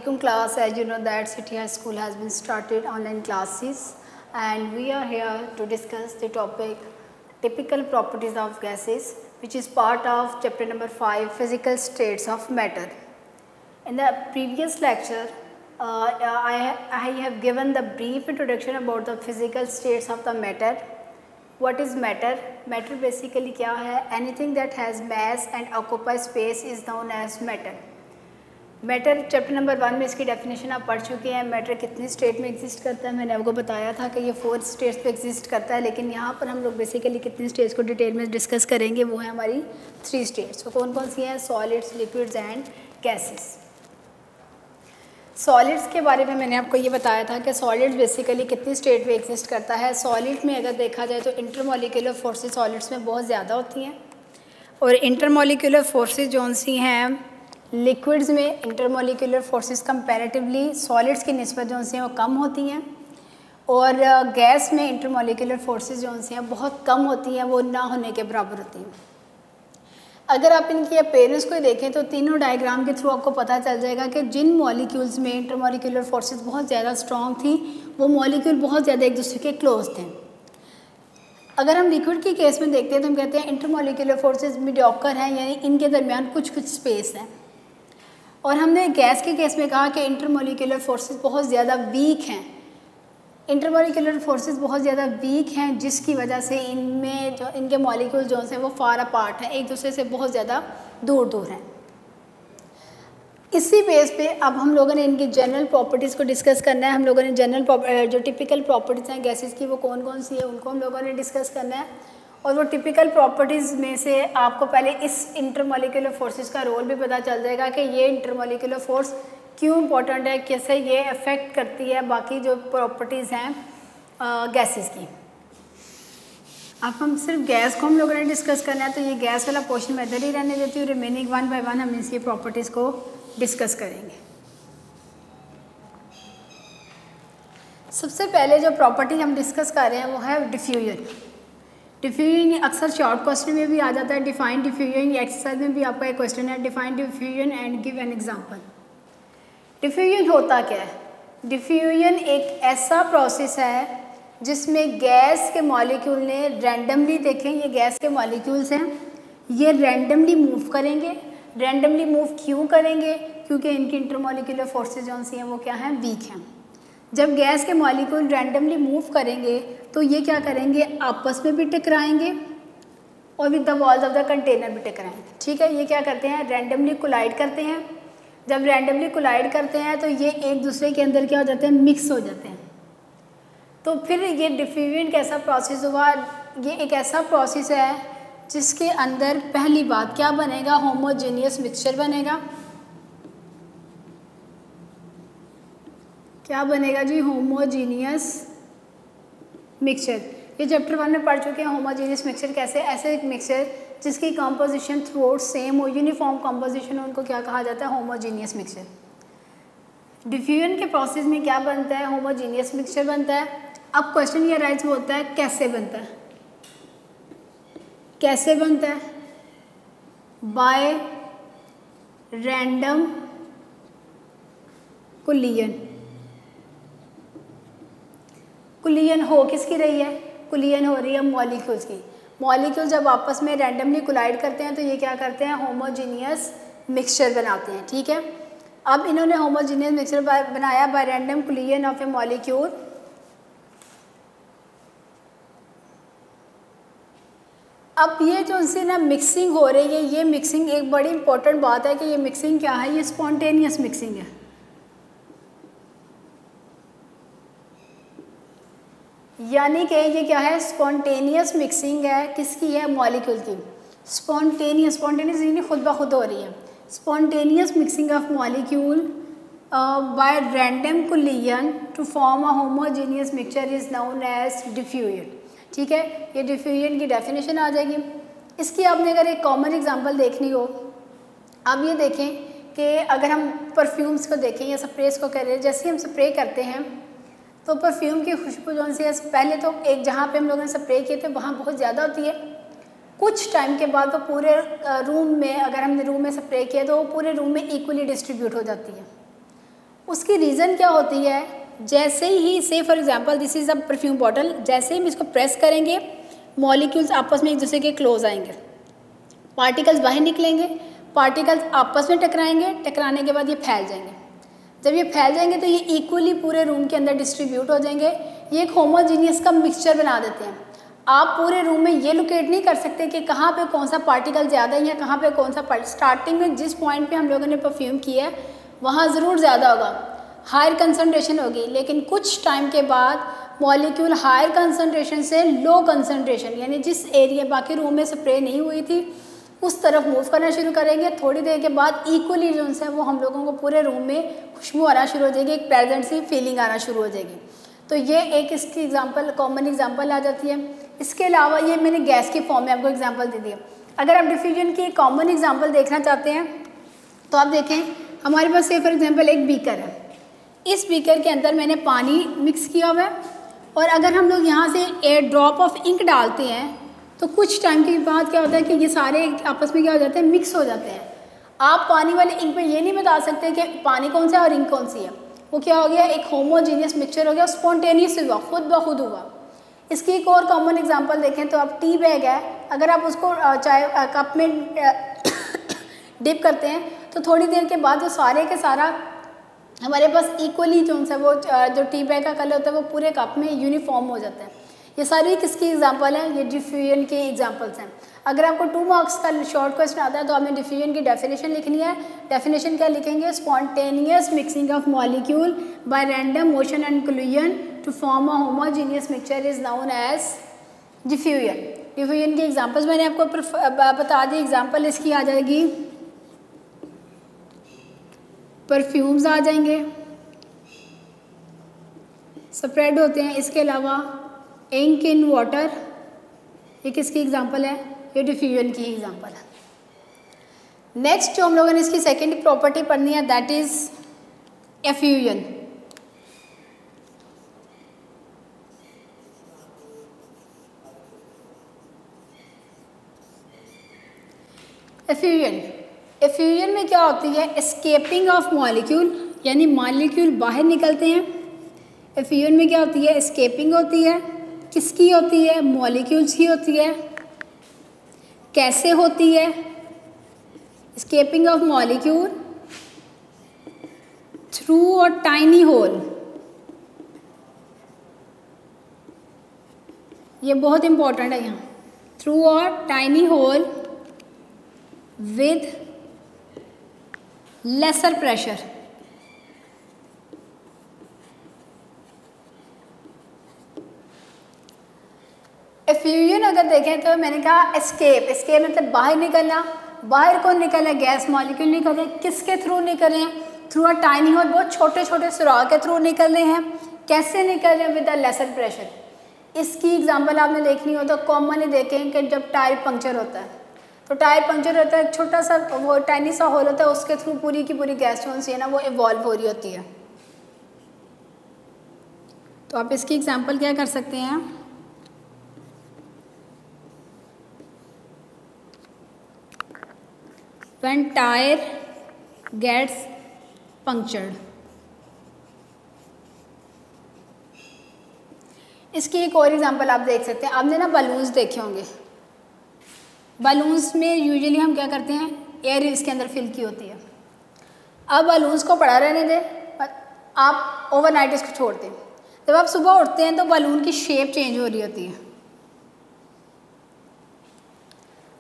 Assalamualaikum class. As you know that City High School has been started online classes and we are here to discuss the topic typical properties of gases, which is part of chapter number 5 physical states of matter. In the previous lecture I have given the brief introduction about the physical states of the matter. What is matter? Matter basically क्या है? Anything that has mass and occupies space is known as matter. Matter chapter number 1 में इसकी definition आप पढ़ चुके हैं. Matter कितनी state में एग्जिस्ट करता है? मैंने आपको बताया था कि ये 4 स्टेट्स पे एग्जिस्ट करता है, लेकिन यहाँ पर हम लोग बेसिकली कितनी स्टेट्स को डिटेल में डिस्कस करेंगे. वो है हमारी 3 स्टेट्स. तो कौन कौन सी हैं? Solids, liquids and gases. Solids के बारे में मैंने आपको ये बताया था कि सॉलिड्स बेसिकली कितनी स्टेट में एग्जिस्ट करता है. सॉलिड में अगर देखा जाए तो इंटरमॉलिक्यूलर फोर्सेस सॉलिड्स में बहुत ज़्यादा होती हैं और इंटरमॉलिक्यूलर फोर्सेस जौन सी हैं लिक्विड्स में इंटरमॉलिक्यूलर फोर्सेस कंपैरेटिवली सॉलिड्स की निस्बत जो सी हैं वो कम होती हैं और गैस में इंटरमॉलिक्यूलर फोर्सेस जो सी हैं बहुत कम होती हैं, वो ना होने के बराबर होती हैं. अगर आप इनकी अपीयरेंस को देखें तो तीनों डायग्राम के थ्रू आपको पता चल जाएगा कि जिन मॉलिक्यूल्स में इंटरमॉलिक्यूलर फोर्सेस बहुत ज़्यादा स्ट्रॉन्ग थी वो मॉलिक्यूल बहुत ज़्यादा एक दूसरे के क्लोज थे. अगर हम लिक्विड की केस में देखते हैं तो हम कहते हैं इंटरमॉलिक्यूलर फोर्सेस मीडियोकर हैं, यानी इनके दरमियान कुछ कुछ स्पेस है. और हमने गैस के केस में कहा कि इंटरमॉलिक्यूलर फोर्सेस बहुत ज़्यादा वीक हैं. इंटरमॉलिक्यूलर फोर्सेस बहुत ज़्यादा वीक हैं जिसकी वजह से इनमें जो इनके मॉलिक्यूल्स जो हैं वो फार अपार्ट हैं, एक दूसरे से बहुत ज़्यादा दूर दूर हैं. इसी बेस पे अब हम लोगों ने इनकी जनरल प्रॉपर्टीज़ को डिस्कस करना है. हम लोगों ने जनरल जो टिपिकल प्रॉपर्टीज़ हैं गैसेस की वो कौन कौन सी है उनको हम लोगों ने डिस्कस करना है. और वो टिपिकल प्रॉपर्टीज़ में से आपको पहले इस इंटरमॉलिक्यूलर फोर्सेस का रोल भी पता चल जाएगा कि ये इंटरमॉलिक्यूलर फोर्स क्यों इंपॉर्टेंट है, कैसे ये अफेक्ट करती है बाकी जो प्रॉपर्टीज़ हैं गैसेस की. अब हम सिर्फ गैस को हम लोगों ने डिस्कस करना है तो ये गैस वाला पोर्शन मैं इधर ही रहने देती हूँ. रिमेनिंग 1 बाय 1 हम इसकी प्रॉपर्टीज़ को डिस्कस करेंगे. सबसे पहले जो प्रॉपर्टी हम डिस्कस कर रहे हैं वो है डिफ्यूजन. डिफ्यूजन अक्सर शॉर्ट क्वेश्चन में भी आ जाता है. डिफाइन डिफ्यूजन एक्सरसाइज में भी आपका एक क्वेश्चन है, define diffusion and give an example. Diffusion होता क्या है? डिफ्यूजन एक ऐसा प्रोसेस है जिसमें गैस के मॉलिक्यूल ने रैंडमली, देखें ये गैस के मॉलिक्यूल्स हैं, ये रैंडमली मूव करेंगे. रैंडमली मूव क्यों करेंगे? क्योंकि इनकी इंटरमॉलिक्यूलर फोर्सेज जो सी हैं वो क्या हैं? वीक हैं. जब गैस के मॉलिक्यूल रैंडमली मूव करेंगे तो ये क्या करेंगे? आपस में भी टकराएंगे और with the walls of the container भी टकराएंगे. ठीक है, ये क्या करते हैं? रैंडमली कोलाइड करते हैं. जब रैंडमली कोलाइड करते हैं तो ये एक दूसरे के अंदर क्या हो जाते हैं? मिक्स हो जाते हैं. तो फिर ये डिफ्यूजन कैसा प्रोसेस हुआ? ये एक ऐसा प्रोसेस है जिसके अंदर पहली बात क्या बनेगा? होमोजेनियस मिक्सचर बनेगा. क्या बनेगा जी? Homogeneous mixture. ये चैप्टर 1 में पढ़ चुके हैं. होमोजीनियस मिक्सचर कैसे? ऐसे एक मिक्सचर जिसकी कंपोजिशन थ्रू आउट सेम हो, यूनिफॉर्म कंपोजिशन हो, उनको क्या कहा जाता है? Homogeneous mixture. डिफ्यूजन के प्रोसेस में क्या बनता है? होमोजीनियस मिक्सचर बनता है. अब क्वेश्चन ये राइज होता है कैसे बनता है? कैसे बनता है? Bye random कुलियन. कुलियन हो किसकी रही है? कुलियन हो रही है मॉलिक्यूल्स की. मॉलिक्यूल जब आपस में रैंडमली कोलाइड करते हैं तो ये क्या करते हैं? होमोजीनियस मिक्सचर बनाते हैं. ठीक है, अब इन्होंने होमोजीनियस मिक्सचर बनाया bye random कुलियन of A molecule. अब ये जो इनसे ना मिक्सिंग हो रही है, ये मिक्सिंग एक बड़ी इंपॉर्टेंट बात है कि ये मिक्सिंग क्या है? ये स्पॉन्टेनियस मिक्सिंग है. यानी कि ये क्या है? स्पॉन्टेनियस मिक्सिंग है. किसकी है? मॉलिक्यूल की. स्पॉन्टेनियस यानी खुद ब खुद हो रही है. Spontaneous mixing of molecule by random collision to form a homogeneous mixture is known as diffusion. ठीक है, ये डिफ्यूजन की डेफिनेशन आ जाएगी. इसकी आपने अगर एक कॉमन एग्जांपल देखनी हो, अब ये देखें कि अगर हम परफ्यूम्स को देखें या स्प्रेस को करें, जैसे हम स्प्रे करते हैं तो परफ्यूम की खुशबू जो सी है पहले तो एक जहाँ पे हम लोगों ने स्प्रे किए थे वहाँ बहुत ज़्यादा होती है. कुछ टाइम के बाद वो पूरे रूम में, अगर हमने रूम में स्प्रे किया तो वो पूरे रूम में इक्वली डिस्ट्रीब्यूट हो जाती है. उसकी रीज़न क्या होती है, जैसे ही से for example this is a perfume bottle, जैसे ही हम इसको प्रेस करेंगे मॉलिक्यूल्स आपस में एक दूसरे के क्लोज आएंगे, पार्टिकल्स बाहर निकलेंगे, पार्टिकल्स आपस में टकराएंगे, टकराने के बाद ये फैल जाएंगे। जब ये फैल जाएंगे तो ये इक्वली पूरे रूम के अंदर डिस्ट्रीब्यूट हो जाएंगे, ये एक होमोजीनियस का मिक्सचर बना देते हैं। आप पूरे रूम में ये लोकेट नहीं कर सकते कि कहाँ पे कौन सा पार्टिकल ज़्यादा है या कहाँ पे कौन सा स्टार्टिंग में जिस पॉइंट पे हम लोगों ने परफ्यूम किया है वहाँ ज़रूर ज़्यादा होगा, हायर कंसनट्रेशन होगी, लेकिन कुछ टाइम के बाद मॉलिक्यूल हायर कंसनट्रेशन से लो कंसनट्रेशन यानी जिस एरिया बाकी रूम में स्प्रे नहीं हुई थी उस तरफ मूव करना शुरू करेंगे। थोड़ी देर के बाद इक्वली जो है वो हम लोगों को पूरे रूम में खुशबू आना शुरू हो जाएगी, एक प्रेजेंट सी फीलिंग आना शुरू हो जाएगी। तो ये एक इसकी एग्जांपल, कॉमन एग्जांपल आ जाती है। इसके अलावा ये मैंने गैस की फॉर्म में आपको एग्जांपल दे दिया। अगर आप डिफ्यूजन की कॉमन एग्जांपल देखना चाहते हैं तो आप देखें, हमारे पास से फॉर एग्जांपल एक बीकर है, इस बीकर के अंदर मैंने पानी मिक्स किया हुआ है और अगर हम लोग यहाँ से एक ड्रॉप ऑफ इंक डालते हैं तो कुछ टाइम के बाद क्या होता है कि ये सारे आपस में क्या हो जाते हैं, मिक्स हो जाते हैं। आप पानी वाले इंक में ये नहीं बता सकते कि पानी कौन सा है और इंक कौन सी है, वो क्या हो गया, एक होमोजीनियस मिक्सचर हो गया, स्पॉन्टेनियस हुआ, खुद ब खुद हुआ। इसकी एक और कॉमन एग्जांपल देखें तो आप टी बैग है, अगर आप उसको चाय कप में डिप करते हैं तो थोड़ी देर के बाद वो सारे के सारा हमारे पास इक्वली जो है वो जो टी बैग का कलर होता है वो पूरे कप में यूनिफॉर्म हो जाता है। ये सारी किसकी एग्जांपल है, ये डिफ्यूजन के एग्जांपल्स हैं। अगर आपको 2 मार्क्स का शॉर्ट क्वेश्चन आता है तो आपने डिफ्यूजन की डेफिनेशन लिखनी है। डेफिनेशन क्या लिखेंगे, spontaneous mixing of molecule by random motion and collision to form a homogeneous mixture is known as diffusion. Diffusion की एग्जांपल्स मैंने आपको बता दी। एग्जांपल इसकी आ जाएगी, परफ्यूम्स आ जाएंगे, स्प्रेड होते हैं। इसके अलावा इंक इन वाटर, ये किसकी एग्जांपल है, ये डिफ्यूजन की एग्जांपल है। नेक्स्ट जो हम लोगों ने इसकी सेकेंड प्रॉपर्टी पढ़नी है दैट इज एफ्यूजन। एफ्यूजन में क्या होती है, एस्केपिंग ऑफ मॉलिक्यूल, यानी मॉलिक्यूल बाहर निकलते हैं। एफ्यूजन में क्या होती है, एस्केपिंग होती है। किसकी होती है, मॉलिक्यूल्स की होती है। कैसे होती है, escaping of molecule through a tiny hole. ये बहुत इंपॉर्टेंट है यहाँ, through a tiny hole with lesser pressure। Effusion अगर देखें तो मैंने कहा एस्केप मतलब बाहर निकलना। बाहर कौन निकल है, गैस मॉलिक्यूल निकल रहे हैं। किसके थ्रू निकल रहे हैं, थ्रू अ टाइनी होल, बहुत छोटे छोटे सुराख के थ्रू निकल रहे हैं। कैसे निकल रहे हैं, विद अ लेसर प्रेशर। इसकी एग्जांपल आपने देखनी हो तो कॉमनली देखें कि जब टायर पंक्चर होता है तो टायर पंक्चर होता है, छोटा सा वो टाइनी सा होल होता है, उसके थ्रू पूरी की पूरी गैस जो है ना वो इवॉल्व हो रही होती है। तो आप इसकी एग्जांपल क्या कर सकते हैं, व्हेन टायर गेट्स पंक्चर्ड। इसकी एक और एग्जांपल आप देख सकते हैं। आपने ना बलून्स देखे होंगे, बलून्स में यूजुअली हम क्या करते हैं, एयर इसके अंदर फिल की होती है। अब बलून्स को पड़ा रहने दें, आप ओवरनाइट इसको छोड़ते हैं। जब आप सुबह उठते हैं तो बलून की शेप चेंज हो रही होती है।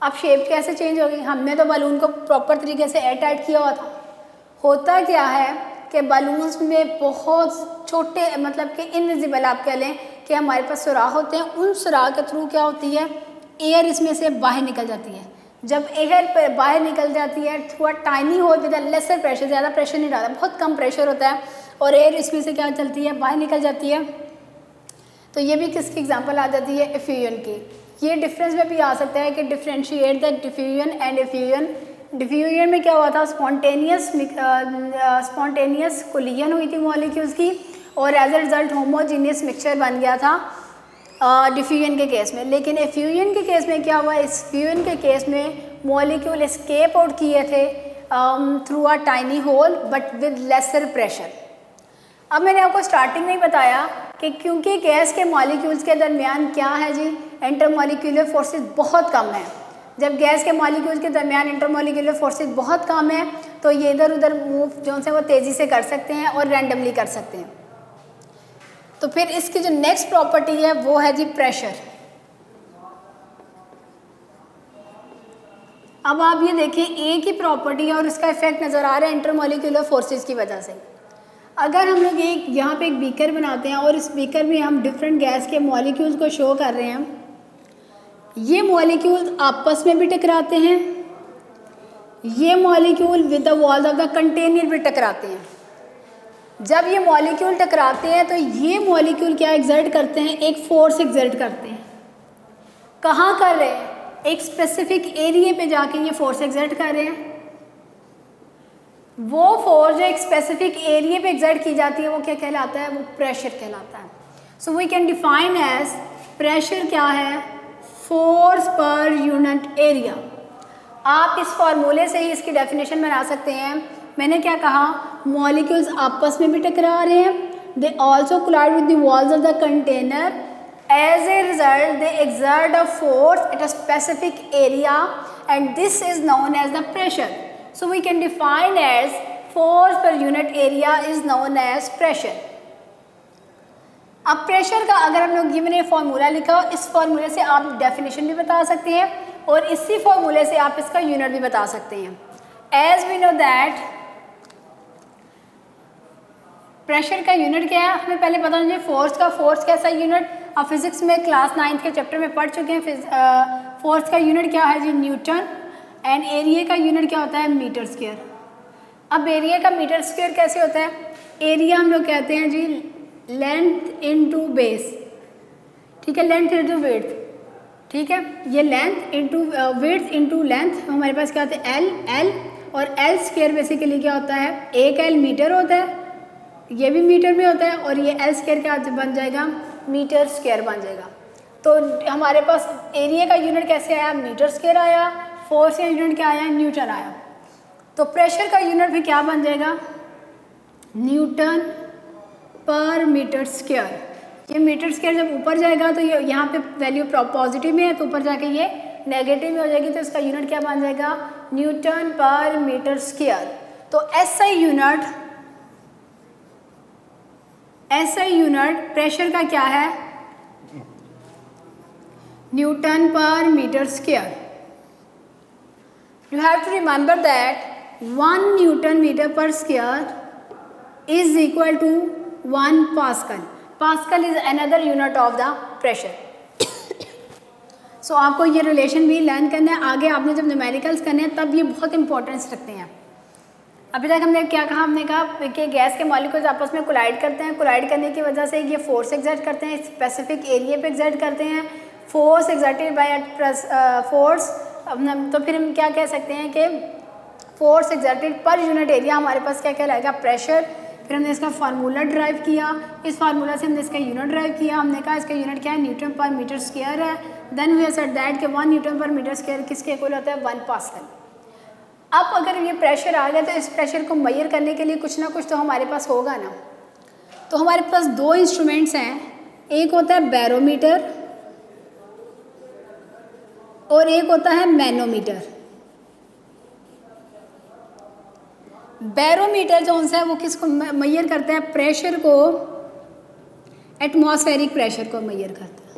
अब शेप कैसे चेंज हो गई, हमने तो बलून को प्रॉपर तरीके से एयर टाइट किया हुआ था। होता क्या है कि बलून्स में बहुत छोटे मतलब कि इनविजिबल आप कह लें कि हमारे पास सुराख होते हैं, उन सुराख के थ्रू क्या होती है, एयर इसमें से बाहर निकल जाती है। जब एयर बाहर निकल जाती है through a tiny hole with a lesser pressure, ज़्यादा प्रेशर नहीं डालता, बहुत कम प्रेशर होता है और एयर इसमें से क्या चलती है, बाहर निकल जाती है। तो ये भी किसकी एग्जांपल आ जाती है, एफ्यूजन की। ये डिफरेंस में भी आ सकता है कि differentiate the diffusion and effusion. Diffusion में क्या हुआ था, स्पॉन्टेनियस कोलिजन हुई थी मॉलिक्यूल्स की और as a result homogeneous mixture बन गया था डिफ्यूजन के केस में। लेकिन एफ्यूजन के केस में क्या हुआ, एफ्यूजन के केस में मॉलिक्यूल एस्केप आउट किए थे through a tiny hole but with lesser pressure. अब मैंने आपको स्टार्टिंग में ही बताया कि क्योंकि गैस के मॉलिक्यूल्स के दरमियान क्या है जी, इंटरमॉलिक्यूलर फोर्सेस बहुत कम है। जब गैस के मॉलिक्यूल्स के दरमियान इंटरमॉलिक्यूलर फोर्सेस बहुत कम है तो ये इधर उधर मूव जो है वो तेज़ी से कर सकते हैं और रैंडमली कर सकते हैं। तो फिर इसकी जो नेक्स्ट प्रॉपर्टी है वो है जी प्रेशर। अब आप ये देखें, एक ही प्रॉपर्टी है और इसका इफेक्ट नज़र आ रहा है इंटरमॉलिक्यूलर फोर्सेस की वजह से। अगर हम लोग एक यहाँ पे एक बीकर बनाते हैं और इस बीकर में हम डिफरेंट गैस के मॉलिक्यूल्स को शो कर रहे हैं, ये मॉलिक्यूल्स आपस में भी टकराते हैं, ये molecule with the walls of the container भी टकराते हैं। जब ये मॉलिक्यूल टकराते हैं तो ये मॉलिक्यूल क्या एग्जर्ट करते हैं, एक फोर्स एग्जर्ट करते हैं। कहाँ कर रहे हैं, एक स्पेसिफिक एरिया पे जाके ये फोर्स एग्जर्ट कर रहे हैं। वो फोर्स जो एक स्पेसिफिक एरिया पे एग्जर्ट की जाती है वो क्या कहलाता है, वो प्रेशर कहलाता है। So we can define as pressure क्या है, फोर्स पर यूनिट एरिया। आप इस फॉर्मूले से ही इसकी डेफिनेशन बना सकते हैं। मैंने क्या कहा, मॉलिक्यूल्स आपस में भी टकरा रहे हैं, they also collide with the walls of the container, as a result they exert a force at a specific area and this is known as the pressure. So we can define as force per unit area is known as pressure. अब pressure का अगर हम लोग ये मैंने formula लिखा, इस फॉर्मूले से आप डेफिनेशन भी बता सकते हैं और इसी फॉर्मूले से आप इसका यूनिट भी बता सकते हैं। As we know that pressure का यूनिट क्या है, हमें पहले पता होना चाहिए फोर्स का। फोर्स कैसा यूनिट, आप फिजिक्स में क्लास 9th के चैप्टर में पढ़ चुके हैं। फोर्स का यूनिट क्या है जी, न्यूटन। एंड एरिया का यूनिट क्या होता है, मीटर स्क्वायर। अब एरिया का मीटर स्क्वायर कैसे होता है, एरिया हम लोग कहते हैं जी लेंथ इनटू बेस, ठीक है, लेंथ इनटू विड्थ, ठीक है। ये length into width into length हमारे पास क्या होता है, एल। और एल स्क्वायर बेसिकली क्या होता है, एक एल मीटर होता है, ये भी मीटर में होता है, और ये एल स्क्वायर क्या बन जाएगा, मीटर स्क्वायर बन जाएगा। तो हमारे पास एरिया का यूनिट कैसे आया, मीटर स्क्वायर आया। फोर्स का यूनिट क्या आया, न्यूटन आया। तो प्रेशर का यूनिट भी क्या बन जाएगा, न्यूटन पर मीटर स्क्वायर। ये मीटर स्क्वायर जब ऊपर जाएगा तो ये यहाँ पे वैल्यू पॉजिटिव में है तो ऊपर जाके ये नेगेटिव में हो जाएगी, तो इसका यूनिट क्या बन जाएगा, न्यूटन पर मीटर स्क्वायर। तो ऐसा यूनिट प्रेशर का क्या है, न्यूटन पर metre square. You have to remember that 1 newton metre per square is equal to 1 pascal. Pascal is another unit of the pressure. So आपको ये रिलेशन भी लर्न करना है। आगे आपने जब न्यूमेरिकल्स करने हैं तब ये बहुत इंपॉर्टेंस रखते हैं। अभी तक हमने क्या कहा, हमने कहा कि गैस के मॉलिक्यूल्स आपस में कोलाइड करते हैं, कोलाइड करने की वजह से ये फोर्स एग्जर्ट करते हैं, स्पेसिफिक एरिया पे एग्जर्ट करते हैं। फोर्स एग्जर्टेड बाय फोर्स, तो फिर हम क्या कह सकते हैं कि force exerted per unit area हमारे पास क्या कहलाएगा, प्रेशर। फिर हमने इसका फार्मूला ड्राइव किया, इस फार्मूला से हमने इसका यूनिट ड्राइव किया। हमने कहा इसका यूनिट क्या है, न्यूटन पर मीटर स्क्वायर है। देन वी सेड दैट कि 1 न्यूटन पर मीटर स्क्वायर किसके इक्वल होता है, 1 पास्कल। अब अगर ये प्रेशर आ गया तो इस प्रेशर को मेजर करने के लिए कुछ ना कुछ तो हमारे पास होगा ना। तो हमारे पास 2 इंस्ट्रूमेंट्स हैं, एक होता है बैरोमीटर और एक होता है मैनोमीटर। बैरोमीटर जो है वो किसको मेजर करता है, प्रेशर को, एटमॉस्फेरिक प्रेशर को मेजर करता है।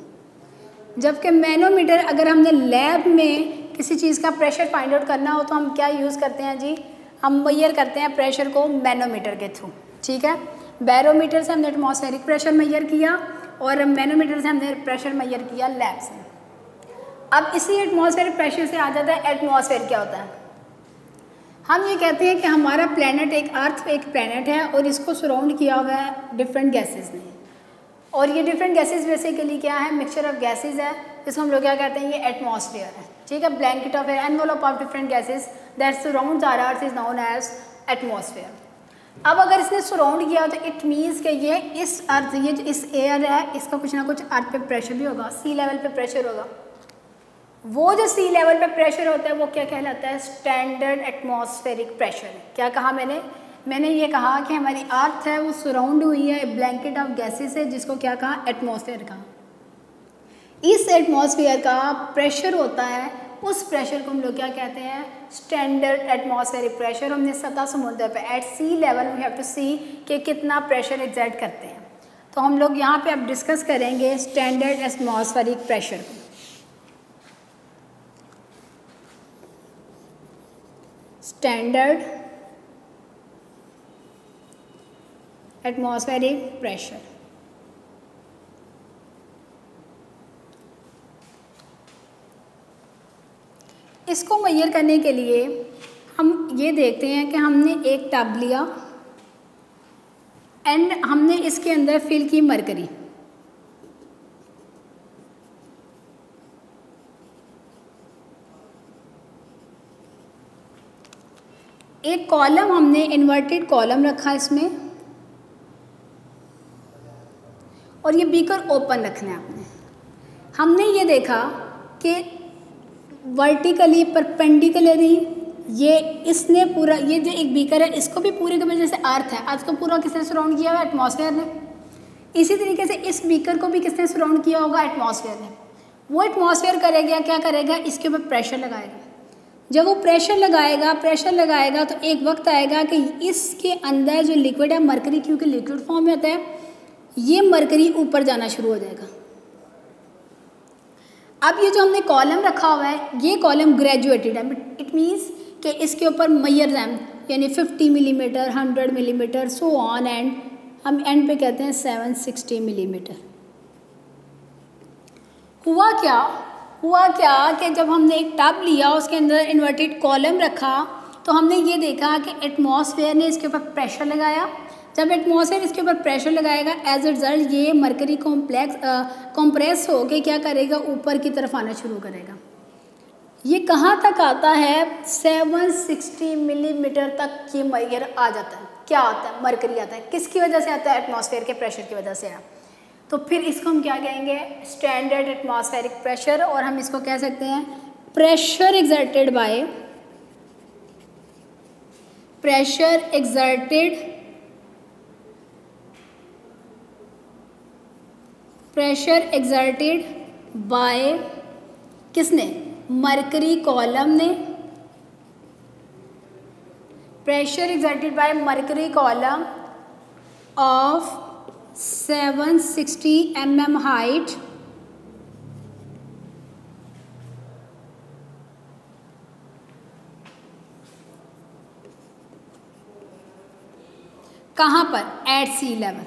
जबकि मैनोमीटर अगर हमने लैब में किसी चीज़ का प्रेशर फाइंड आउट करना हो तो हम क्या यूज़ करते हैं जी, हम मेजर करते हैं प्रेशर को मैनोमीटर के थ्रू, ठीक है। बैरोमीटर से हमने एटमॉस्फेरिक प्रेशर मेजर किया और मैनोमीटर से हमने प्रेशर मेजर किया लैब से। अब इसी एटमॉस्फेरिक प्रेशर से आ जाता है एटमॉस्फेयर क्या होता है। हम ये कहते हैं कि हमारा प्लैनेट, एक अर्थ एक प्लैनेट है और इसको सराउंड किया हुआ है डिफरेंट गैसेस ने, और ये डिफरेंट गैसेस बेसिकली क्या है, मिक्सचर ऑफ गैसेस है, जिसको हम लोग क्या कहते हैं, ये एटमॉस्फेयर है, ठीक है। Blanket of envelope of different gases that surrounds our earth is known as atmosphere. अब अगर इसने सराउंड किया तो इट मीन्स कि ये इस अर्थ, ये जो इस एयर है, इसका कुछ ना कुछ अर्थ पे प्रेशर भी होगा, सी लेवल पे प्रेशर होगा। वो जो सी लेवल पे प्रेशर होता है वो क्या कहलाता है, स्टैंडर्ड एटमॉस्फेरिक प्रेशर। क्या कहा मैंने, मैंने ये कहा कि हमारी अर्थ है वो सराउंड हुई है ब्लैंकेट ऑफ गैसेस से, जिसको क्या कहा, एटमॉस्फेयर कहा। इस एटमॉस्फेयर का प्रेशर होता है, उस प्रेशर को हम लोग क्या कहते हैं, स्टैंडर्ड एटमॉस्फेरिक प्रेशर। हमने सतह समुद्र पे at sea level we have to see कि कितना प्रेशर एग्जर्ट करते हैं। तो हम लोग यहाँ पे अब डिस्कस करेंगे स्टैंडर्ड एटमॉस्फेरिक प्रेशर को। Standard atmospheric pressure. इसको मेजर करने के लिए हम ये देखते हैं कि हमने एक टब लिया एंड हमने इसके अंदर फिल की मरकरी। एक कॉलम हमने इन्वर्टेड कॉलम रखा इसमें, और ये बीकर ओपन रखना है आपने। हमने ये देखा कि वर्टिकली परपेंडिकुलरली ये इसने पूरा, ये जो एक बीकर है इसको भी पूरे के जैसे अर्थ है, अर्थ को पूरा किसने सराउंड किया हुआ है, एटमॉस्फेयर ने। इसी तरीके से इस बीकर को भी किसने सराउंड किया होगा, एटमॉस्फेयर ने। वो एटमॉस्फेयर करेगा क्या करेगा, इसके ऊपर प्रेशर लगाएगा। जब वो प्रेशर लगाएगा तो एक वक्त आएगा कि इसके अंदर जो लिक्विड है मरकरी, क्योंकि लिक्विड फॉर्म में होता है, ये मरकरी ऊपर जाना शुरू हो जाएगा। अब ये जो हमने कॉलम रखा हुआ है, ये कॉलम ग्रेजुएटेड है। इट मीन्स कि इसके ऊपर मेजर है, यानी 50 millimetre, 100 millimetre, so on, and हम एंड पे कहते हैं 760 मिलीमीटर। हुआ क्या कि जब हमने एक टब लिया, उसके अंदर इन्वर्टेड कॉलम रखा, तो हमने ये देखा कि एटमॉस्फेयर ने इसके ऊपर प्रेशर लगाया। जब एटमॉस्फेयर इसके ऊपर प्रेशर लगाएगा, एज ए रिजल्ट ये मरकरी कॉम्प्रेस होके क्या करेगा, ऊपर की तरफ आना शुरू करेगा। ये कहाँ तक आता है, 760 मिलीमीटर तक ये मरकरी आ जाता है। क्या आता है, मरकरी आता है। किसकी वजह से आता है, एटमॉस्फेयर के प्रेशर की वजह से। तो फिर इसको हम क्या कहेंगे, स्टैंडर्ड एटमॉस्फेरिक प्रेशर, और हम इसको कह सकते हैं प्रेशर एग्जर्टेड बाय किसने, मरकरी कॉलम ने। Pressure exerted by mercury column of 760 mm height कहाँ पर, एट सी लेवल।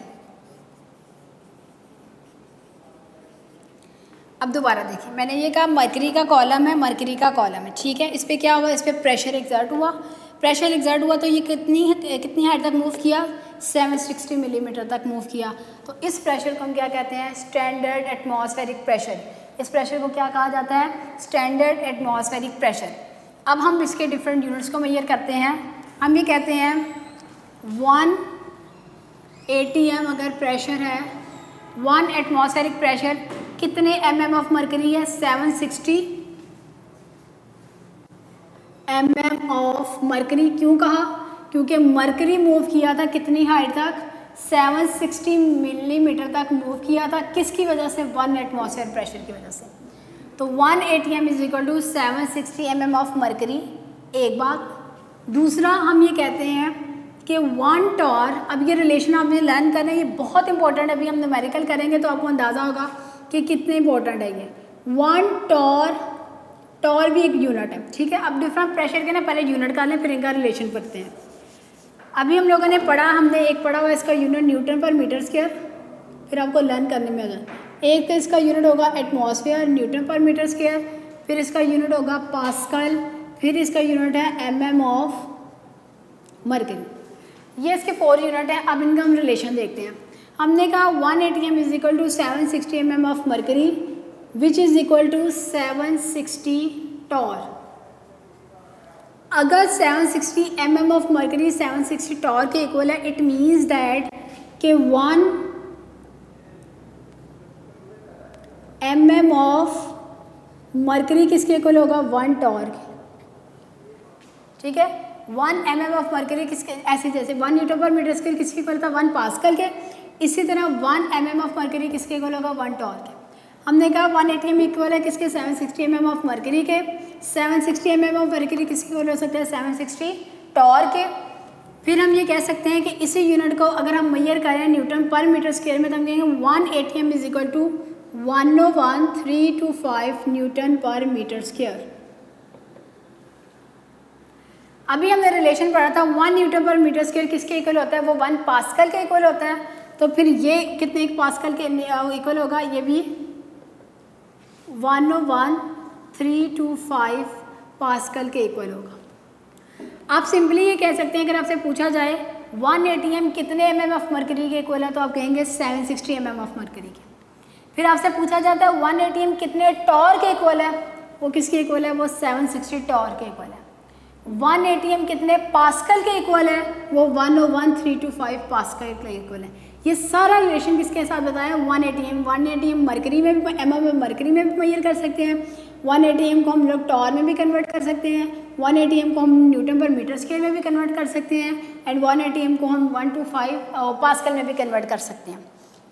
अब दोबारा देखिए, मैंने ये कहा मरकरी का कॉलम है, ठीक है। इस पर क्या हुआ, इस पर प्रेशर एग्जर्ट हुआ, तो ये कितनी हाइट तक मूव किया, 760 मिलीमीटर तक मूव किया। तो इस प्रेशर को हम क्या कहते हैं, स्टैंडर्ड एटमॉस्फेरिक प्रेशर। इस प्रेशर को क्या कहा जाता है, स्टैंडर्ड एटमॉस्फेरिक प्रेशर। अब हम इसके डिफरेंट यूनिट्स को मेजर करते हैं। हम ये कहते हैं 1 ATM अगर प्रेशर है, 1 एटमॉस्फेरिक प्रेशर कितने mm ऑफ मरकरी है, 760 mm ऑफ मरकरी। क्यों कहा, क्योंकि मरकरी मूव किया था कितनी हाइट तक, 760 मिलीमीटर तक मूव किया था। किसकी वजह से, 1 एटमॉस्फेयर प्रेशर की वजह से। तो 1 ATM is equal to 760 mm of mercury, एक बात। दूसरा हम ये कहते हैं कि 1 टॉर, अब ये रिलेशन आपने लर्न करना है, ये बहुत इंपॉर्टेंट है। अभी हम न्यूमेरिकल करेंगे तो आपको अंदाज़ा होगा कि कितने इंपॉर्टेंट है ये। 1 टॉर भी एक यूनिट है, ठीक है। अब डिफरेंट प्रेशर के ना पहले यूनिट कर लें, फिर इनका रिलेशन पढ़ते हैं। अभी हम लोगों ने हमने एक पढ़ा हुआ इसका यूनिट न्यूटन पर मीटर स्क्वायर, फिर आपको लर्न करने में होगा। एक तो इसका यूनिट होगा एटमॉस्फेयर, न्यूटन पर मीटर स्क्वायर, फिर इसका यूनिट होगा पास्कल, फिर इसका यूनिट है mm ऑफ मरकरी। ये इसके 4 यूनिट हैं। अब इनका हम रिलेशन देखते हैं। हमने कहा 1 ATM is equal to 760 mm of mercury which is equal to 760 torr. अगर 760 mm ऑफ मरकरी 760 टॉर के इक्वल है, इट मीन्स दैट कि 1 mm ऑफ मरकरी किसके इक्वल होगा, 1 टॉर के, ठीक है। 1 mm ऑफ मर्करी किसके, ऐसे जैसे 1 न्यूटन पर मीटर स्क्वायर किसके इक्वल था, 1 पास्कल के, इसी तरह 1 mm ऑफ मर्करी किसके इक्वल होगा, 1 टॉर के। हमने कहा 1 ATM इक्वल है किसके, 760 mm ऑफ मर्करी के। 760 mm ऑफ मर्करी किसके इक्वल हो सकता है, 760 टॉर के। फिर हम ये कह सकते हैं कि इसी यूनिट को अगर हम मेजर करें न्यूटन पर मीटर स्क्वायर में, तो हम कहेंगे 1 ATM is equal to 101,325 newton पर मीटर स्क्वायर। अभी हमने रिलेशन पढ़ा था 1 न्यूटन पर मीटर स्क्वायर किसके इक्वल होता है, वो 1 पास्कल के इक्वल होता है। तो फिर ये कितने पास्कल के इक्वल होगा, ये भी 101,325 पास्कल के इक्वल होगा। आप सिंपली ये कह सकते हैं, अगर आपसे पूछा जाए 1 ATM कितने mm ऑफ मर्करी के इक्वल है, तो आप कहेंगे 760 mm ऑफ मर्करी के। फिर आपसे पूछा जाता है 1 ATM कितने टॉर के इक्वल है, वो किसके इक्वल है, वो 760 टॉर के इक्वल है। 1 ATM कितने पास्कल के इक्वल है, वो 101,325 पास्कल के इक्वल है। ये सारा रिलेशन किसके साथ बताया, 1 ATM मरकरी में भी, mm में मरकरी में भी मेजर कर सकते हैं। 1 ATM को हम लोग टॉर में भी कन्वर्ट कर सकते हैं। 1 ATM को हम न्यूटन पर मीटर स्क्वायर में भी कन्वर्ट कर सकते हैं। एंड 1 ATM को हम 1 to 5 पास्कल में भी कन्वर्ट कर सकते हैं।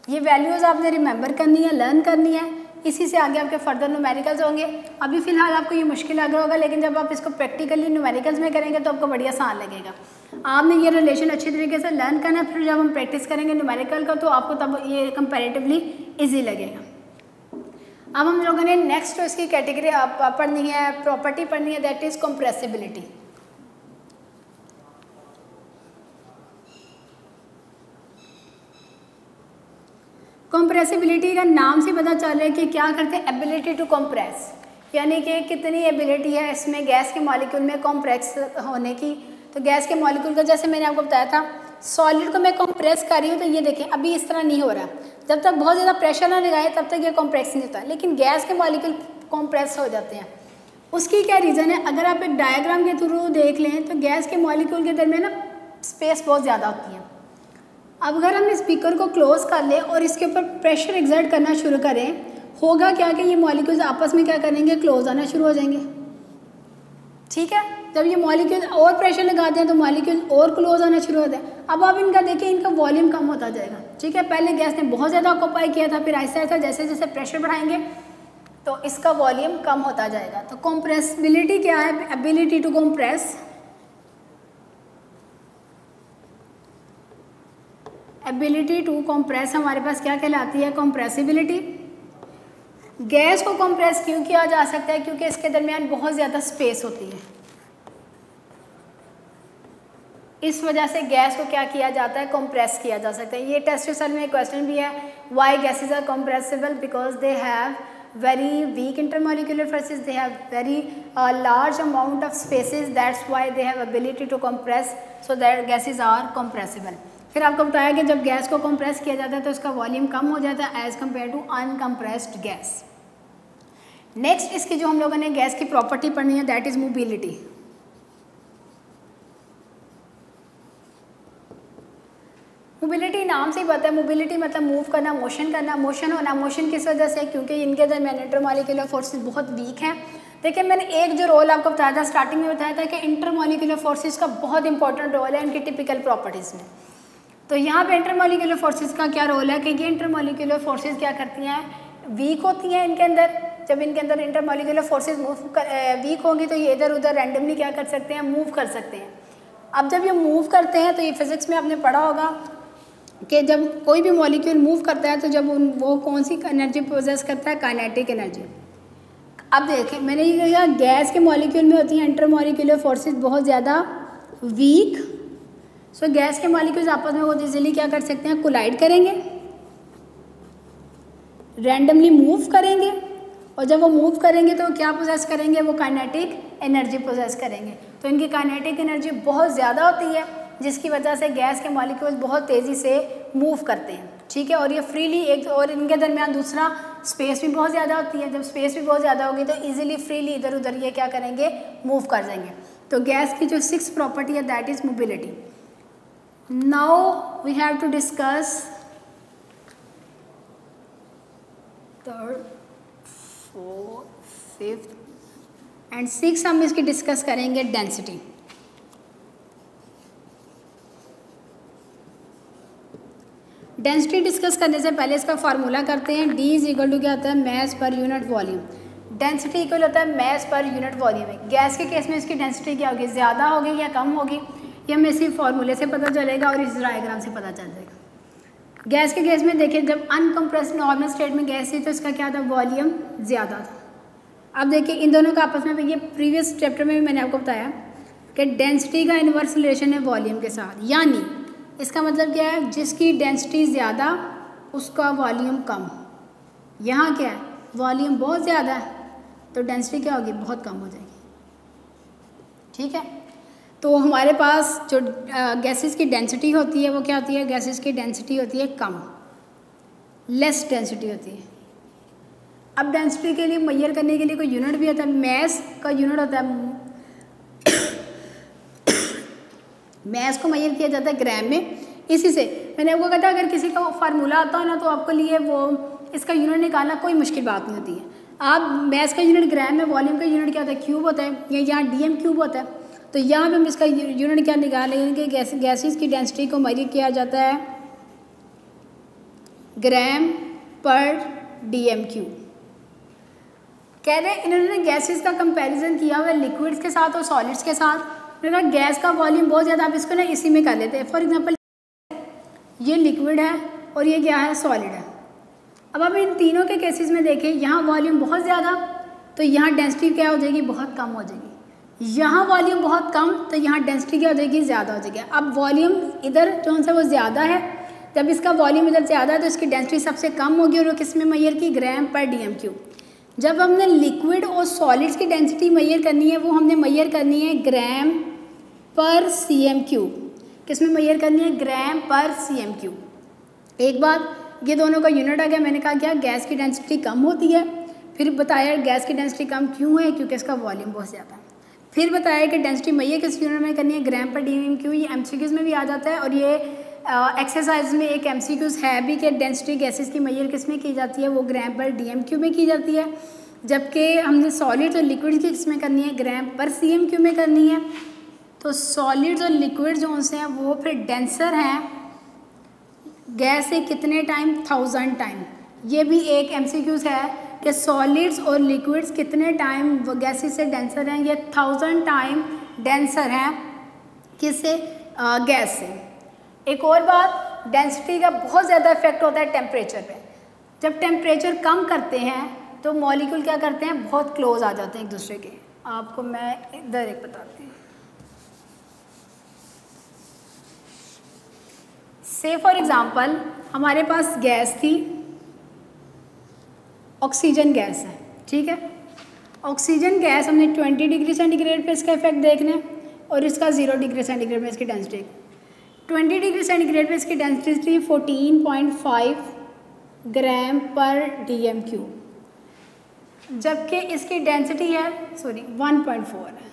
ये वैल्यूज़ आपने रिमेंबर करनी है, लर्न करनी है। इसी से आगे आपके फर्दर न्यूमेरिकल्स होंगे। अभी फ़िलहाल आपको ये मुश्किल लग रहा होगा, लेकिन जब आप इसको प्रैक्टिकली न्यूमेरिकल्स में करेंगे तो आपको बढ़िया आसान लगेगा। आपने ये रिलेशन अच्छी तरीके से लर्न करना है, फिर जब हम प्रैक्टिस करेंगे न्यूमेरिकल का तो आपको तब ये कंपैरेटिवली ईजी लगेगा। अब हम लोगों ने नेक्स्ट इसकी कैटेगरी पढ़नी है, प्रॉपर्टी पढ़नी है, दैट इज़ कंप्रेसिबिलिटी। कंप्रेसिबिलिटी का नाम से पता चल रहा है कि क्या करते हैं, एबिलिटी टू कंप्रेस, यानी कि कितनी एबिलिटी है इसमें गैस के मॉलिक्यूल में कंप्रेस होने की। तो गैस के मॉलिक्यूल का जैसे मैंने आपको बताया था, सॉलिड को मैं कंप्रेस कर रही हूँ तो ये देखें अभी इस तरह नहीं हो रहा। जब तक बहुत ज़्यादा प्रेशर ना लगाए तब तक ये कंप्रेस नहीं होता, लेकिन गैस के मॉलिक्यूल कंप्रेस हो जाते हैं। उसकी क्या रीज़न है, अगर आप एक डायग्राम के थ्रू देख लें तो गैस के मॉलिक्यूल के दरमियान ना स्पेस बहुत ज़्यादा होती है। अब अगर हम स्पीकर को क्लोज कर लें और इसके ऊपर प्रेशर एक्सर्ट करना शुरू करें, होगा क्या कि ये मॉलिक्यूल्स आपस में क्या करेंगे, क्लोज आना शुरू हो जाएंगे। ठीक है, जब ये मॉलिक्यूल और प्रेशर लगाते हैं तो मॉलिक्यूल और क्लोज आना शुरू होता है। अब आप इनका देखिए, इनका वॉल्यूम कम होता जाएगा। ठीक है, पहले गैस ने बहुत ज़्यादा ऑक्यूपाई किया था, फिर ऐसा ऐसा जैसे जैसे प्रेशर बढ़ाएंगे तो इसका वॉल्यूम कम होता जाएगा। तो कंप्रेसिबिलिटी क्या है, ability to compress. Ability to compress हमारे पास क्या कहलाती है, कंप्रेसिबिलिटी। गैस को कंप्रेस क्यों किया जा सकता है, क्योंकि इसके दरमियान बहुत ज़्यादा स्पेस होती है। इस वजह से गैस को क्या किया जाता है, कंप्रेस किया जा सकता है। ये टेस्ट रिजल्ट में क्वेश्चन भी है, why gases are compressible, because they have very weak intermolecular forces, they have very large amount of spaces, that's why they have ability to compress, so that gases are compressible। फिर आपको बताया कि जब gas को compress किया जाता है तो इसका वॉल्यूम कम हो जाता है as compare to uncompressed gas. Next इसकी जो हम लोगों ने गैस की प्रॉपर्टी पढ़नी है, दैट इज मोबिलिटी। मोबिलिटी नाम से ही पता है, मोबिलिटी मतलब मूव करना, मोशन करना, मोशन होना। मोशन किस वजह से, क्योंकि इनके दरमियान इंटरमॉलिक्यूलर फोर्सेस बहुत वीक हैं। देखिए मैंने एक जो रोल आपको बताया था, स्टार्टिंग में बताया था कि इंटरमॉलिक्यूलर फोर्सेस का बहुत इंपॉर्टेंट रोल है इनकी टिपिकल प्रॉपर्टीज़ में। तो यहाँ पे इंटरमॉलिक्यूलर फोर्सेस का क्या रोल है कि ये इंटरमॉलिक्यूलर फोर्सेस क्या करती हैं, वीक होती हैं इनके अंदर। जब इनके अंदर इंटरमॉलिक्यूलर फोर्सेस वीक होंगी तो ये इधर उधर रैंडमली क्या कर सकते हैं, मूव कर सकते हैं। अब जब ये मूव करते हैं तो ये फिजिक्स में आपने पढ़ा होगा कि जब कोई भी मॉलिक्यूल मूव करता है तो जब वो कौन सी एनर्जी पोजेस करता है, काइनेटिक एनर्जी। अब देखें मैंने ये कहा गैस के मॉलिक्यूल में होती हैं इंटरमॉलिक्यूलर फोर्सेस बहुत ज़्यादा वीक। सो गैस के मॉलिक्यूल्स आपस में बहुत इजीली क्या कर सकते हैं, कोलाइड करेंगे, रैंडमली मूव करेंगे, और जब वो मूव करेंगे तो क्या पोजेस करेंगे, वो काइनेटिक एनर्जी पोजेस करेंगे। तो इनकी काइनेटिक एनर्जी बहुत ज़्यादा होती है, जिसकी वजह से गैस के मॉलिक्यूल्स बहुत तेज़ी से मूव करते हैं। ठीक है, और ये फ्रीली एक, और इनके दरमियान दूसरा स्पेस भी बहुत ज़्यादा होती है। जब स्पेस भी बहुत ज़्यादा होगी तो इजीली फ्रीली इधर उधर ये क्या करेंगे, मूव कर जाएंगे। तो गैस की जो 6th प्रॉपर्टी है that is mobility. Now we have to discuss 3rd, 4th, 5th and 6th हम इसकी डिस्कस करेंगे डेंसिटी। डेंसिटी डिस्कस करने से पहले इसका फार्मूला करते हैं। D इज इक्वल टू क्या होता है, mess per unit volume. Density equal होता है मैस पर यूनिट वॉल्यूम में। गैस के केस में इसकी डेंसिटी क्या होगी, ज़्यादा होगी या कम होगी, ये हमें इसी फार्मूले से पता चलेगा और इस डायग्राम से पता चल जाएगा। गैस के केस में देखिए, जब अनकम्प्रेस्ड नॉर्मल स्टेट में गैस थी तो इसका क्या था, वॉल्यूम ज़्यादा था। अब देखिए इन दोनों का आपस में, ये प्रीवियस चैप्टर में भी मैंने आपको बताया कि डेंसिटी का इन्वर्स रिलेशन है वॉल्यूम के साथ, यानी इसका मतलब क्या है, जिसकी डेंसिटी ज़्यादा उसका वॉल्यूम कम। यहाँ क्या है, वॉल्यूम बहुत ज़्यादा है तो डेंसिटी क्या होगी, बहुत कम हो जाएगी। ठीक है, तो हमारे पास जो गैसेस की डेंसिटी होती है वो क्या होती है, गैसेस की डेंसिटी होती है कम, लेस डेंसिटी होती है। अब डेंसिटी के लिए मेजर करने के लिए कोई यूनिट भी होता है, मैस का यूनिट होता है। मैस को मेजर किया जाता है ग्राम में। इसी से मैंने आपको कहा था, अगर किसी का फार्मूला आता है ना तो आपके लिए वो इसका यूनिट निकालना कोई मुश्किल बात नहीं होती है। आप मैस का यूनिट ग्राम में, वॉल्यूम का यूनिट क्या होता है, क्यूब होता है, या यहाँ डीएम क्यूब होता है। तो यहाँ पे हम इसका यूनिट क्या निकालेंगे कि गैसेस की डेंसिटी को मेजर किया जाता है ग्राम पर डीएम क्यूब। कह रहे इन्होंने गैसेस का कंपैरिजन किया हुआ है लिक्विड्स के साथ और सॉलिड्स के साथ। उन्होंने गैस का वॉल्यूम बहुत ज़्यादा, आप इसको ना इसी में कर लेते हैं। फॉर एग्जांपल ये लिक्विड है और ये क्या है, सॉलिड है। अब आप इन तीनों के केसेस में देखें, यहाँ वॉल्यूम बहुत ज़्यादा तो यहाँ डेंसिटी क्या हो जाएगी, बहुत कम हो जाएगी। यहाँ वॉल्यूम बहुत कम तो यहाँ डेंसिटी क्या हो जाएगी, ज़्यादा हो जाएगी। अब वॉल्यूम इधर जो सा वो ज़्यादा है, जब इसका वॉल्यूम इधर ज़्यादा है तो इसकी डेंसिटी सबसे कम होगी और वो किस में मेजर की, ग्राम पर डीएम क्यूब। जब हमने लिक्विड और सॉलिड्स की डेंसिटी मेजर करनी है वो हमने मेजर करनी है ग्राम पर सीएम क्यूब। किस में मेजर करनी है, ग्राम पर सीएम क्यूब। एक बार ये दोनों का यूनिट आ गया, मैंने कहा क्या, गैस की डेंसिटी कम होती है। फिर बताया गैस की डेंसिटी कम क्यों है, क्योंकि इसका वॉल्यूम बहुत ज़्यादा है। फिर बताया कि डेंसिटी मेजर किस यूनिट में करनी है, ग्राम पर डीएम क्यूब। ये एमसीक्यूज में भी आ जाता है और ये एक्सरसाइज में एक एमसीक्यूज है भी कि डेंसिटी गैसेस की मेजर किस में की जाती है, वो ग्राम पर डीएम क्यूब में की जाती है। जबकि हमने सॉलिड्स और लिक्विड की किस में करनी है, ग्राम पर सीएम क्यूब में करनी है। तो सॉलिड्स और लिक्विड जो से हैं वो फिर डेंसर हैं गैस से कितने टाइम, 1000 टाइम। ये भी एक एमसीक्यूज है कि सॉलिड्स और लिक्विड्स कितने टाइम गैसेस से डेंसर हैं, ये 1000 टाइम डेंसर हैं किससे, गैस से। एक और बात, डेंसिटी का बहुत ज़्यादा इफेक्ट होता है टेम्परेचर पे। जब टेम्परेचर कम करते हैं तो मॉलिक्यूल क्या करते हैं, बहुत क्लोज आ जाते हैं एक दूसरे के। आपको मैं इधर एक बताती हूँ। से फॉर एग्ज़ाम्पल हमारे पास गैस थी, ऑक्सीजन गैस है, ठीक है। ऑक्सीजन गैस हमने 20 डिग्री सेंटीग्रेड पे इसका इफेक्ट देखना है और इसका 0 डिग्री सेंटीग्रेड में इसकी डेंसिटी। 20 डिग्री सेंटीग्रेड पे इसकी डेंसिटी 14.5 ग्राम पर डीएम क्यूब, जबकि इसकी डेंसिटी है 1.4 है,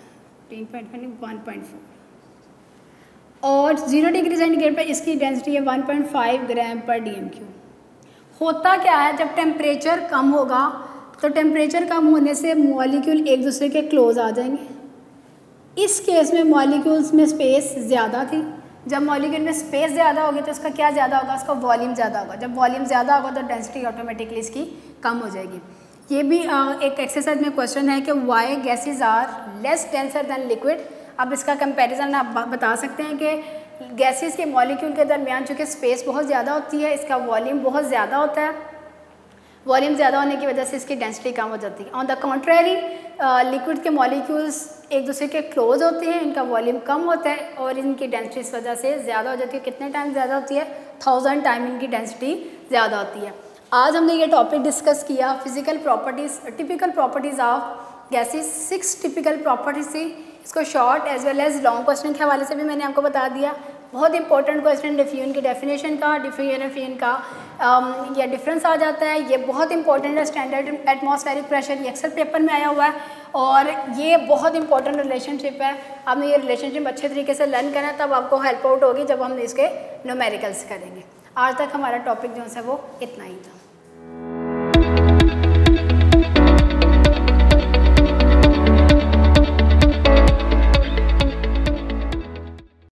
1.4 और 0 डिग्री सेंटीग्रेड पे इसकी डेंसिटी है 1.5 ग्राम पर डीएम क्यूब। होता क्या है, जब टेम्परेचर कम होगा तो टेम्परेचर कम होने से मॉलिक्यूल एक दूसरे के क्लोज आ जाएंगे। इस केस में मॉलिक्यूल्स में स्पेस ज़्यादा थी। जब मॉलिक्यूल में स्पेस ज़्यादा होगी तो इसका क्या ज़्यादा होगा, इसका वॉल्यूम ज़्यादा होगा। जब वॉल्यूम ज़्यादा होगा तो डेंसिटी ऑटोमेटिकली इसकी कम हो जाएगी। ये भी एक एक्सरसाइज में क्वेश्चन है कि why gases are less denser than liquid. अब इसका कंपैरिजन आप बता सकते हैं कि गैसेस के मॉलिक्यूल के दरमियान चूँकि स्पेस बहुत ज़्यादा होती है, इसका वॉल्यूम बहुत ज़्यादा होता है। वॉल्यूम ज़्यादा होने की वजह से इसकी डेंसिटी कम हो जाती है। ऑन द कॉन्ट्रेरी लिक्विड के मॉलिक्यूल्स एक दूसरे के क्लोज होते हैं, इनका वॉल्यूम कम होता है और इनकी डेंसिटी इस वजह से ज़्यादा हो जाती है। कितने टाइम ज़्यादा होती है, 1000 टाइम इनकी डेंसिटी ज़्यादा होती है। आज हमने ये टॉपिक डिस्कस किया physical properties, typical properties of gases. 6 typical properties थी। इसको short as well as long question के हवाले से भी मैंने आपको बता दिया। बहुत इंपॉर्टेंट क्वेश्चन डिफ्यूजन की डेफिनेशन का, डिफ्यूजन का या डिफरेंस आ जाता है। ये बहुत इंपॉर्टेंट है। स्टैंडर्ड एटमॉस्फेरिक प्रेशर ये अक्सर पेपर में आया हुआ है और ये बहुत इंपॉर्टेंट रिलेशनशिप है। आपने ये रिलेशनशिप अच्छे तरीके से लर्न करना है, तब आपको हेल्प आउट होगी जब हम इसके न्यूमेरिकल्स करेंगे। आज तक हमारा टॉपिक जो है वो इतना ही था।